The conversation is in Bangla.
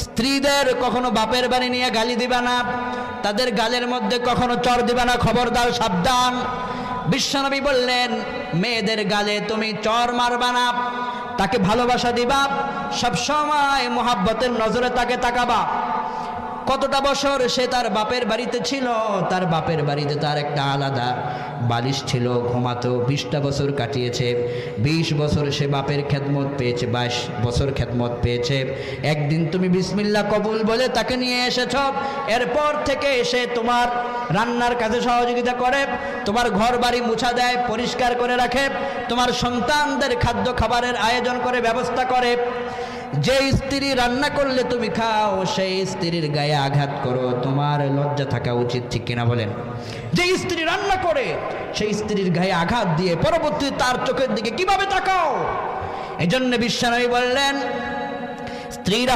স্ত্রীদের কখনো বাপের বাড়ি নিয়ে গালি দিবা না, তাদের গালের মধ্যে কখনো চর দিবা না, খবরদার, সাবধান। বিশ্বনবী বললেন, মেয়েদের গালে তুমি চর মারবা না, তাকে ভালোবাসা দিবা, সবসময় মোহাব্বতের নজরে তাকে তাকাবা। কতটা বছর সে তার বাপের বাড়িতে ছিল, তার বাপের বাড়িতে তার একটা আলাদা বালিশ ছিল, ঘুমাতো। 20টা বছর কাটিয়েছে, 20 বছর সে বাপের খেদমত পেয়েছে, 22 বছর খেদমত পেয়েছে। একদিন তুমি বিসমিল্লাহ কবুল বলে তাকে নিয়ে এসেছ, এরপর থেকে সে তোমার রান্নার কাজে সহযোগিতা করে, তোমার ঘর বাড়ি মুছা দেয়, পরিষ্কার করে রাখে, তোমার সন্তানদের খাদ্য খাবারের আয়োজন করে, ব্যবস্থা করে। যে স্ত্রী রান্না করলে তুমি খাও, সেই স্ত্রীর গায়ে আঘাত করো, তোমার লজ্জা থাকা উচিত, ঠিক কিনা বলেন? যে স্ত্রী রান্না করে সেই স্ত্রীর গায়ে আঘাত দিয়ে পরবর্তীতে তার চোখের দিকে কিভাবে তাকাও? এজন্য বিশ্বনবী বললেন, স্ত্রীরা